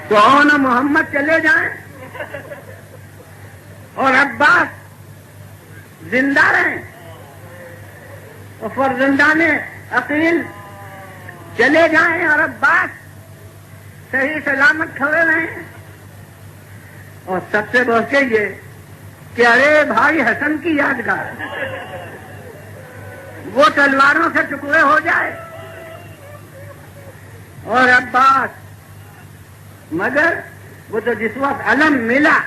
تو اونا محمد چلے جائیں اور عباس زندہ رہیں اور فرزندان عقیل چلے جائیں اور عباس صحیح سلامت کھڑے رہیں. اور سب سے بڑھ کے یہ کہ ارے بھائی حسن کی یادگار وہ تلواروں سے ٹکڑے ہو جائے اور عباس، مگر وہ تو جس وقت علم ملا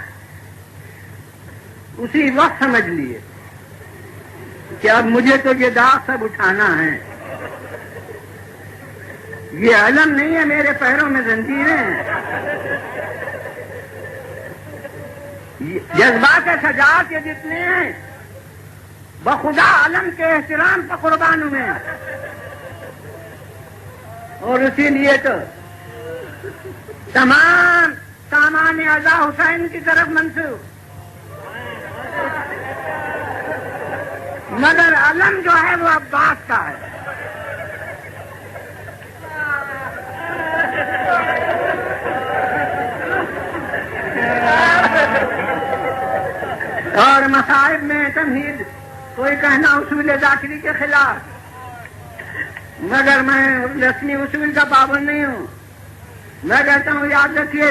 اسی وقت سمجھ لیے کہ اب مجھے تو یہ داغ سب اٹھانا ہے. یہ علم نہیں ہے، میرے پیروں میں زنجیریں ہیں. جذبات شجاعت کے جتنے ہیں بخدا علم کے احترام پر قربان ہوئے ہیں. اور اسی لیے تو تمام سامان اعضاء حسین کی طرف منسوب، مگر علم جو ہے وہ عباس کا ہے. اور مصائب میں تمہید کوئی کہنا اصول داخلی کے خلاف، مگر میں رسمی اصول کا پابند نہیں ہوں. میں کہتا ہوں یاد رکھیے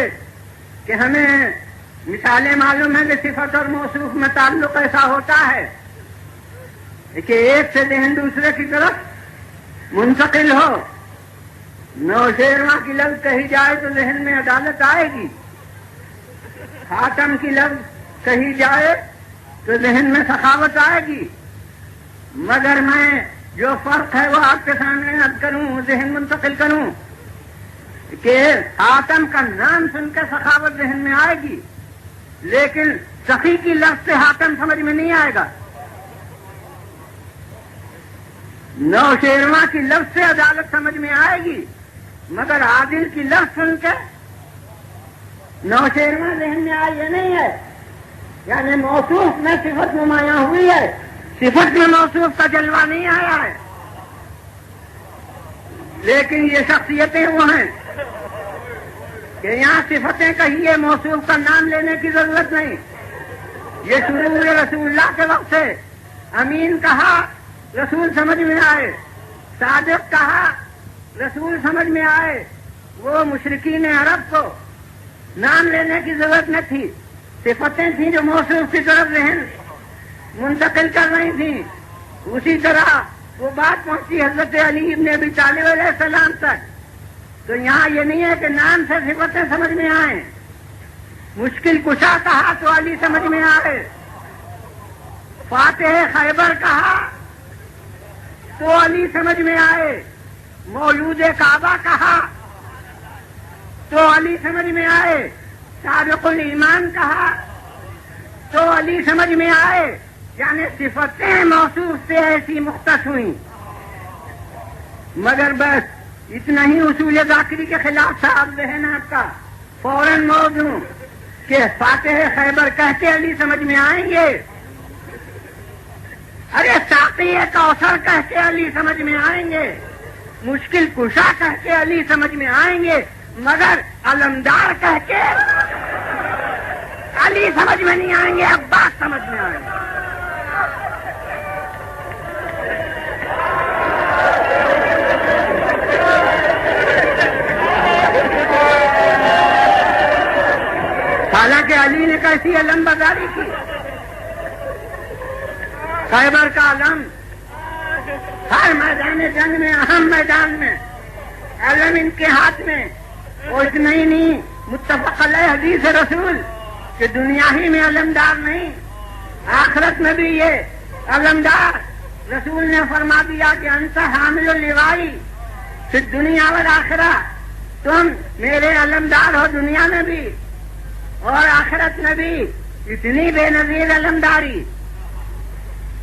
کہ ہمیں مثالیں معلوم ہیں کہ صفت اور موصوف میں تعلق ایسا ہوتا ہے کہ ایک سے ذہن دوسرے کی طرف منتقل ہو. نوشیروان کی لفظ کہی جائے تو ذہن میں عدالت آئے گی، خاتم کی لفظ کہی جائے تو ذہن میں سخاوت آئے گی، مگر میں جو فرق ہے وہ آپ کے سامنے عرض کروں، ذہن منتقل کروں کہ خاتم کا نام سن کر سخاوت ذہن میں آئے گی، لیکن سخی کی لفظ سے حاتم سمجھ میں نہیں آئے گا۔ نوشیروان کی لفظ سے عدالت سمجھ میں آئے گی، مگر عادل کی لفظ سن کے نوشیروان ذہن میں آئی یہ نہیں ہے، یعنی موصوف میں صفت نمایاں ہوئی ہے، صفت میں موصوف کا جلوہ نہیں آیا ہے، لیکن یہ شخصیتیں وہ ہیں کہ یہاں صفتیں کہیے، موصوف کا نام لینے کی ضرورت نہیں۔ یہ شروع رسول اللہ کے وقت سے امین کہا رسول سمجھ میں آئے، صادق کہا رسول سمجھ میں آئے، وہ مشرکین عرب کو نام لینے کی ضرورت نہ تھی، صفتیں تھیں جو موصوف کی طرف ذہن منتقل کر رہی تھیں۔ اسی طرح وہ بات پہنچی حضرت علی ابن ابی طالب علیہ السلام تک، تو یہاں یہ نہیں ہے کہ نام سے صفتیں سمجھ میں آئیں۔ مشکل کشا کہا تو علی سمجھ میں آئے، فاتح خیبر کہا تو علی سمجھ میں آئے، مولود کعبہ کہا تو علی سمجھ میں آئے، سابق الایمان کہا تو علی سمجھ میں آئے، یعنی صفتیں موصوف سے ایسی مختص ہوئیں۔ مگر بس اتنا ہی اصول ذاکری کے خلاف صاحب ذہن آپ کا فوراً موضوع کہ فاتح خیبر کہتے علی سمجھ میں آئیں گے، ارے ساقی کوثر کہہ کے علی سمجھ میں آئیں گے، مشکل کشا کہہ کے علی سمجھ میں آئیں گے، مگر علمدار کہہ کے علی سمجھ میں نہیں آئیں گے، عباس سمجھ میں آئیں گے۔ حالانکہ علی نے کیسی علم برداری کی، خیبر کا علم ہر میدان جنگ میں، اہم میدان میں علم ان کے ہاتھ میں، اور اتنا ہی نہیں، متفق علیہ حدیث رسول کہ دنیا ہی میں علمدار نہیں، آخرت میں بھی یہ علمدار۔ رسول نے فرما دیا کہ انت حامل اللوائی فی الدنیا والآخرہ، تم میرے علمدار ہو دنیا میں بھی اور آخرت میں بھی، اتنی بے نظیر علمداری۔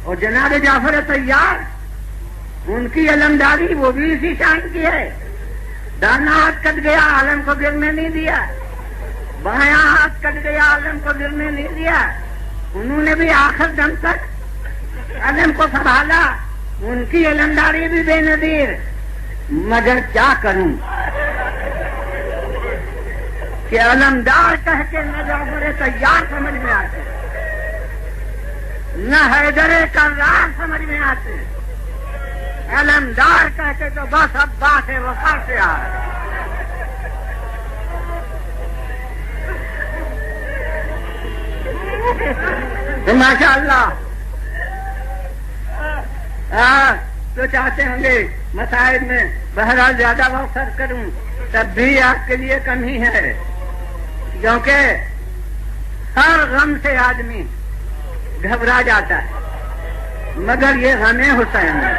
اور جناب جعفر طیار ان کی علمداری وہ بھی اسی شان کی ہے، دانا ہاتھ کٹ گیا عالم کو گرنے نہیں دیا، بایاں ہاتھ کٹ گیا عالم کو گرنے نہیں دیا، انہوں نے بھی آخر دم تک علم کو سنبھالا، ان کی علمداری بھی بے نظیر۔ مگر کیا کروں کہ علمدار کہہ کے نہ جعفر طیار سمجھ میں آتے، نہ حیدر کرار سمجھ میں آتے، علمدار کہہ کے تو بس عباس وفا سے آئے۔ تو ماشاء اللہ تو چاہتے ہوں گے مسائل میں بہرحال زیادہ وقت خرچ کروں، تب بھی آپ کے لیے کم ہی ہے، کیونکہ ہر غم سے آدمی گھبرا جاتا ہے، مگر یہ غم حسین ہے،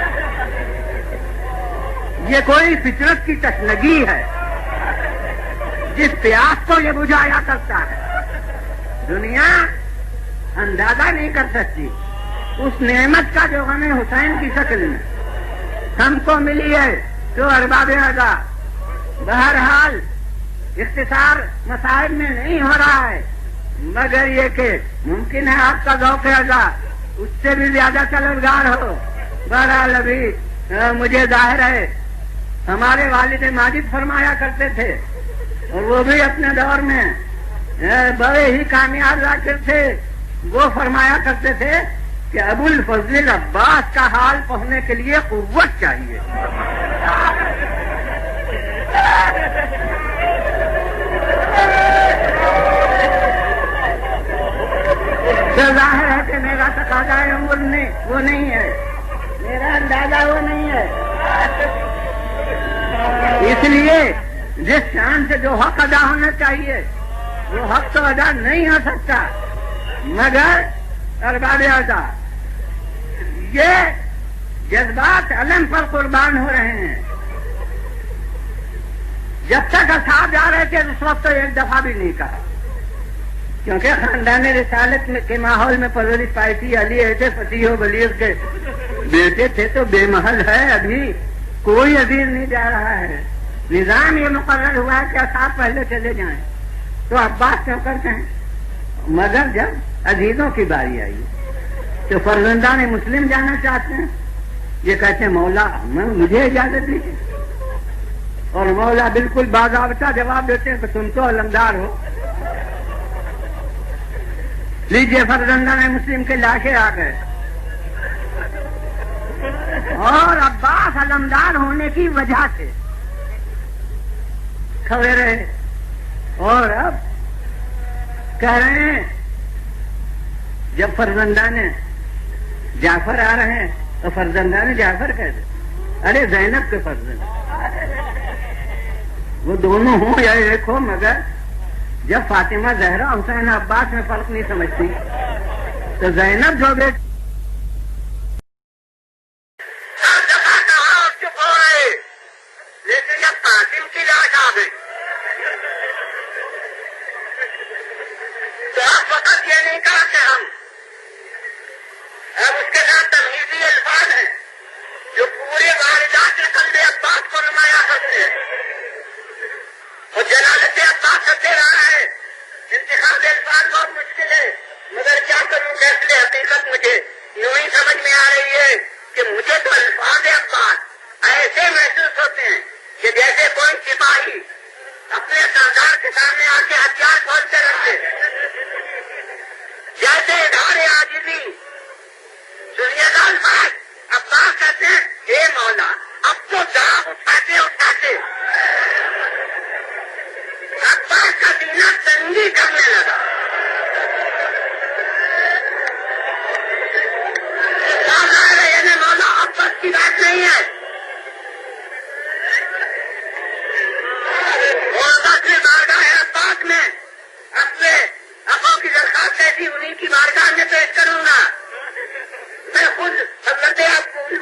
یہ کوئی فطرت کی تشنگی ہے جس پیاس کو یہ بجھایا کرتا ہے۔ دنیا اندازہ نہیں کر سکتی اس نعمت کا جو غم حسین کی شکل میں ہم کو ملی ہے۔ تو ارباب اعضاء بہرحال اختصار مسائل میں نہیں ہو رہا ہے، مگر یہ کہ ممکن ہے آپ کا ذوق اعضاء اس سے بھی زیادہ طلبگار ہو۔ بہرحال ابھی مجھے ظاہر ہے ہمارے والد ماجد فرمایا کرتے تھے، اور وہ بھی اپنے دور میں بڑے ہی کامیاب ذاکر تھے، وہ فرمایا کرتے تھے کہ ابو الفضل عباس کا حال پڑھنے کے لیے قوت چاہیے۔ تو ظاہر ہے کہ میرا تقاضا عمر وہ نہیں ہے، میرا اندازہ وہ نہیں ہے، اس لیے جس شان سے جو حق ادا ہونا چاہیے وہ حق تو ادا نہیں ہو سکتا مگر ارباب ادا یہ جذبات علم پر قربان ہو رہے ہیں. جب تک اصحاب جا رہے تھے اس وقت تو ایک دفعہ بھی نہیں کہا کیونکہ خاندان رسالت کے ماحول میں پرورش پائی تھی. علی ایسے فتح و بلیغ کے بیٹے تھے تو بے محل ہے. ابھی کوئی عزیز نہیں جا رہا ہے. نظام یہ مقرر ہوا ہے کہ اصحاب پہلے چلے جائیں تو عباس کیوں کرتے ہیں. مگر جب عزیزوں کی باری آئی تو فرزندان مسلم جانا چاہتے ہیں. یہ کہتے ہیں مولا مجھے اجازت دیجیے اور مولا بالکل باضابطہ جواب دیتے ہیں کہ تم تو علمدار ہو. لیجیے فرزندان مسلم کے لاشیں آ گئے اور عباس علمدار ہونے کی وجہ سے کھڑے رہے اور اب کہہ رہے ہیں جب فرزندان جعفر آ رہے ہیں تو فرزندان جعفر کہتے ارے زینب کے فرزند وہ دونوں ہوں یا ایک ہو مگر جب فاطمہ زہرا حسین عباس میں فرق نہیں سمجھتی تو زینب جو بیٹی لیکن جب قاسم کی لاش آ گئی تو آپ فقط یہ نہیں کہا کہ ہم اب اس کے ساتھ تمیزی الفاظ ہیں جو پورے واردات کے قلب عباس کو نمایاں کرتے ہیں اور جلالت عباس سے دے رہا ہے. انتخاب الفاظ بہت مشکل ہے مگر کیا کروں فیصلے حقیقت مجھے یوں ہی سمجھ میں آ رہی ہے کہ مجھے تو الفاظ عباس ایسے محسوس ہوتے ہیں کہ جیسے کوئی سپاہی اپنے سردار کے سامنے آ کے ہتھیار کھولتے رکھتے جیسے ادھار عاجزی سنیے گا الفاظ. عباس کہتے ہیں اے مولا اب تو جا اٹھاتے اٹھاتے عباس کا سینہ تنگی کرنے لگا. یعنی مولا اب بس کی بات نہیں ہے. بارگاہ عباس میں اپنے اخوں کی درخواست ایسی انہیں کی بارگاہ میں پیش کروں گا. میں خود حضرت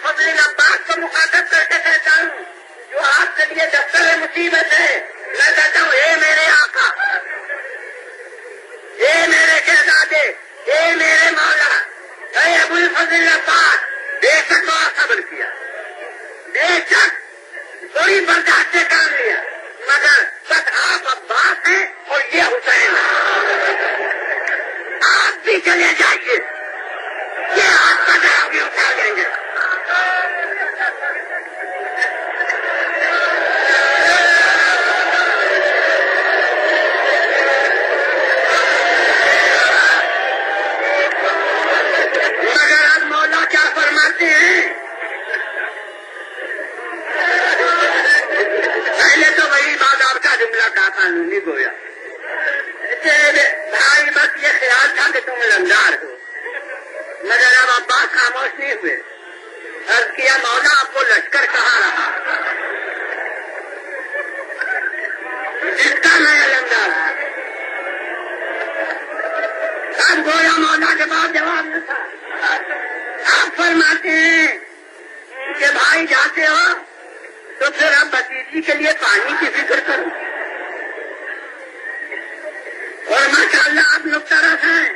فضل عباس کو مخاطب کر کے کہتا ہوں جو آپ کے لیے دفتر مصیبت ہے. میں کہتا ہوں اے میرے آقا اے میرے شہزادے اے میرے مولا اے ابو الفضل عباس بے شک بہت صبر کیا بے شک بڑی برداشت سے کام لیا مگر بس آپ عباس ہیں اور یہ حسین آپ بھی چلے جائیے یہ آپ کا نام بھی اٹھا دیں گے. مگر اب مولا کیا فرماتے ہیں پہلے تو وہی بات آپ کا جملہ کا قانونی گویا بھائی بس یہ خیال تھا کہ تم علمدار ہو مگر اب عباس خاموش نہیں ہوئے. عرض کیا مولا آپ کو لشکر کہاں رہا جس کا میں علمدار ہوں. اب گویا مولا کے بعد جواب نہ تھا. آپ فرماتے ہیں کہ بھائی جاتے ہو تو پھر اب بھتیجی کے لیے پانی کی فکر کرو اور ماشاءاللہ آپ لوگ طرف ہیں.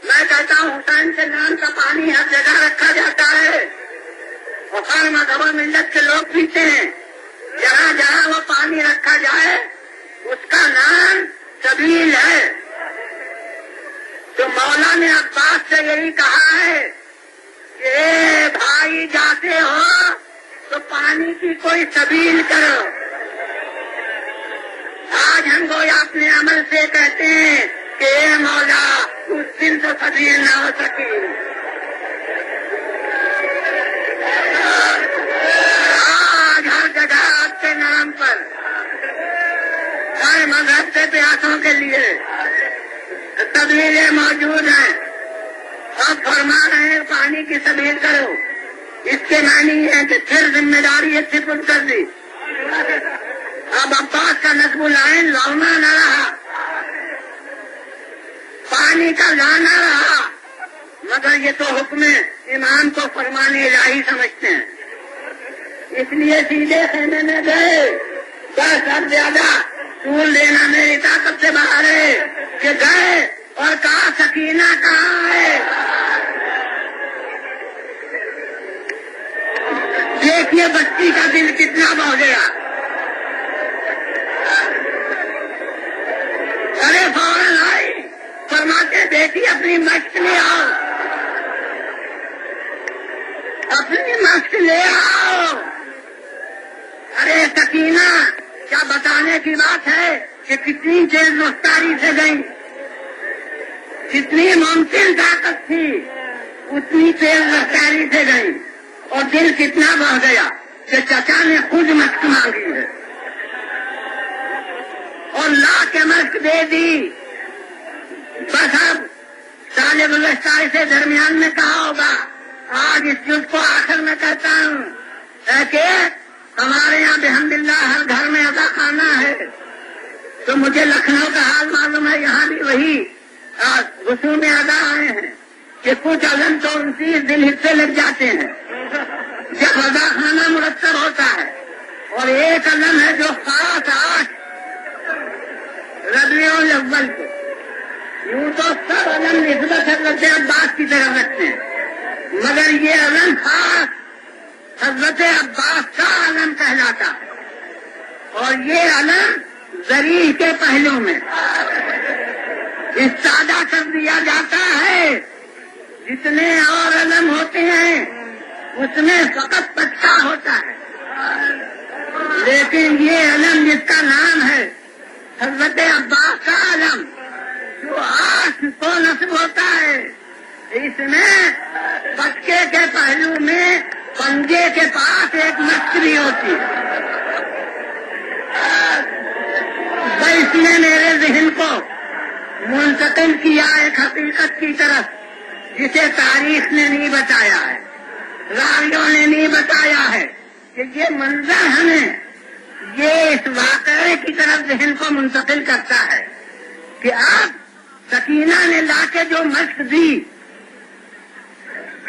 میں کہتا ہوں حسین کے نام کا پانی ہر جگہ رکھا جاتا ہے اور ہر مذہب و ملت کے لوگ پیتے ہیں. جہاں جہاں وہ پانی رکھا جائے اس کا نام سبیل ہے. تو مولا نے عباس سے یہی کہا ہے کہ اے بھائی جاتے ہو تو پانی کی کوئی سبیل کرو. آج ہم گویا اپنے عمل سے کہتے ہیں کہ اے مولا اس دن تو سبیل نہ ہو سکی. آج ہر جگہ آپ کے نام پر ہر مذہب سے پیاسوں کے لیے سبیلیں موجود ہیں. آپ فرما رہے ہیں پانی کی سبیل کرو. اس کے معنی یہ ہے کہ پھر ذمہ داری سپرد کر دی اب عباس کا نصب العین لونا نہ رہا، پانی کا لانا رہا، مگر یہ تو حکم امام کو فرمان الہی سمجھتے ہیں، اس لیے سیدھے خیمے میں گئے۔ بس اب زیادہ سول لینا میری طاقت سے باہر ہے کہ گئے اور کہا سکینہ کہاں ہے؟ دیکھیے بچی کا دل کتنا بہہ گیا، ارے فوراً آئی، فرماتے بیٹی اپنی مشق لے آؤ، اپنی مشق لے آؤ۔ ارے سکینہ، کیا بتانے کی بات ہے کہ کتنی تیز رفتاری سے گئی، کتنی ممکن طاقت تھی اتنی تیز رفتاری سے گئی، اور دل کتنا بڑھ گیا کہ چچا نے خود مشق مانگی ہے اور لا کے مشق دے دی۔ بس اب طالب الوسطی سے درمیان میں کہا ہوگا، آج اس جز کو آخر میں کہتا ہوں کہ ہمارے یہاں بحمداللہ ہر گھر میں ادا خانہ ہے، تو مجھے لکھنؤ کا حال معلوم ہے، یہاں بھی وہی رسوم ادا آئے ہیں کہ کچھ علم تو 29 دن حصے لگ جاتے ہیں جب ادا خانہ مرتب ہوتا ہے، اور ایک علم ہے جو خاص 8 ربیع الاول کو، یوں تو سب علم نسبت حضرت عباس کی طرف رکھتے ہیں، مگر یہ علم خاص حضرت عباس کا علم کہلاتا ہے، اور یہ علم ذریع کے پہلو میں استادہ کر دیا جاتا ہے۔ جتنے اور علم ہوتے ہیں اس میں فقط بچہ ہوتا ہے، لیکن یہ علم جس کا نام ہے حضرت عباس کا علم جو 8 کو نصب ہوتا ہے، اس میں بچے کے پہلو میں پنجے کے پاس ایک مچھلی ہوتی ہے۔ اس نے میرے ذہن کو منتقل کیا ایک حقیقت کی طرف جسے تاریخ نے نہیں بتایا ہے، راویوں نے نہیں بتایا ہے، کہ یہ منظر ہمیں یہ اس واقعے کی طرف ذہن کو منتقل کرتا ہے کہ اب سکینہ نے لا کے جو مشق دی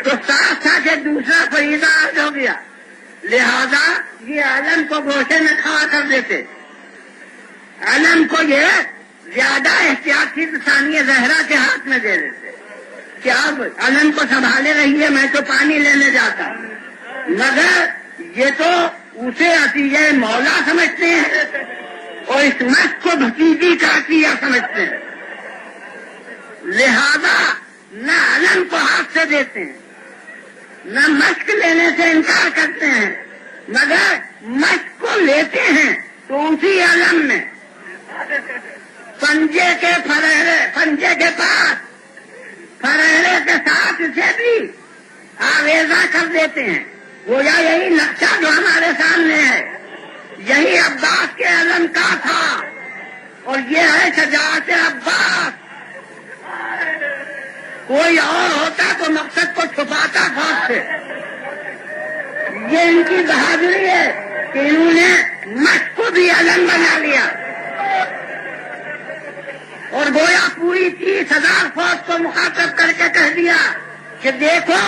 تو صاف تھا کہ دوسرا فریضہ عرض ہو گیا، لہذا یہ علم کو گوشے میں کھڑا کر دیتے، علم کو یہ زیادہ احتیاطی ثانیہ زہرا کے ہاتھ میں دے دیتے کہ اب علم کو سنبھالے رہیے، میں تو پانی لینے جاتا ہوں، مگر یہ تو اسے عطیہ مولا سمجھتے ہیں اور اس مشق کو بھتیجی کا عطیہ سمجھتے ہیں، لہذا نہ علم کو ہاتھ سے دیتے ہیں نہ مشق لینے سے انکار کرتے ہیں، مگر مشق کو لیتے ہیں تو اسی علم میں پنجے کے پاس فرہرے کے ساتھ اسے بھی آویزہ کر دیتے ہیں۔ گویا یہی نقشہ جو ہمارے سامنے ہے یہی عباس کے علم کا تھا، اور یہ ہے شجاعت عباس۔ کوئی اور ہوتا تو مقصد کو چھپاتا فوج سے، یہ ان کی بہادری ہے کہ انہوں نے مشق کو بھی علم بنا لیا، اور گویا پوری 30,000 فوج کو مخاطب کر کے کہہ دیا کہ دیکھو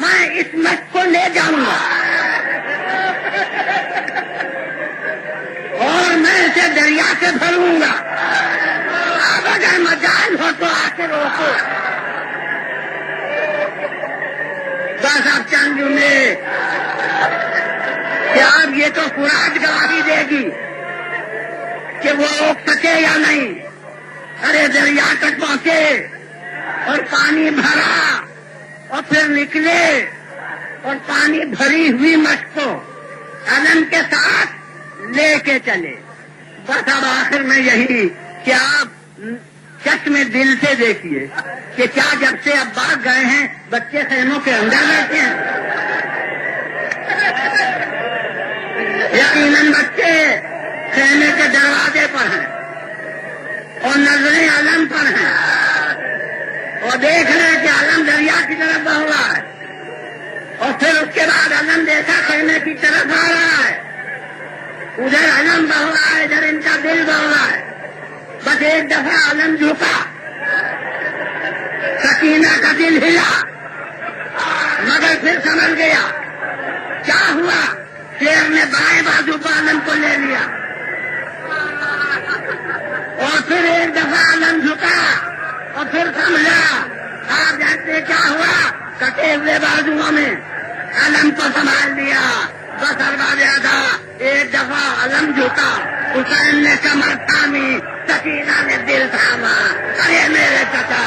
میں اس مشق کو لے جاؤں گا اور میں اسے دریا سے بھروں گا، اب اگر مجال ہو تو آ کے روکو۔ بس اب چند جملے کہ اب یہ تو فرات گواہی دے گی کہ وہ روک سکے یا نہیں۔ ارے دریا تک پہنچے اور پانی بھرا اور پھر نکلے اور پانی بھری ہوئی مشق کو علم کے ساتھ لے کے چلے۔ بس اب آخر میں یہی کہ آپ چشم دل سے دیکھیے کہ کیا جب سے عباس گئے ہیں بچے خیموں کے اندر بیٹھے ہیں؟ یقیناً بچے خیمے کے دروازے پر ہیں اور نظریں علم پر ہیں اور دیکھ رہے ہیں کہ علم دریا کی طرف بہ رہا ہے، اور پھر اس کے بعد علم دیکھا خیمے کی طرف آ رہا ہے، ادھر علم بڑھ رہا ہے، ادھر ان کا دل بڑھ رہا ہے. بس ایک دفعہ علم جھکا، سکینہ کا دل ہلا، مگر پھر سمجھ گیا کیا ہوا. شیر نے بائیں بازو پر علم کو لے لیا اور پھر ایک دفعہ علم جھکا اور پھر سمجھا. آپ جانتے کیا ہوا؟ کٹے ہوئے بازوؤں میں علم کو سنبھال لیا. بس ارباب تھا. ایک دفعہ علم جھکا، حسین نے کمر تھامی، سکینہ نے دل تھاما. ارے میرے چچا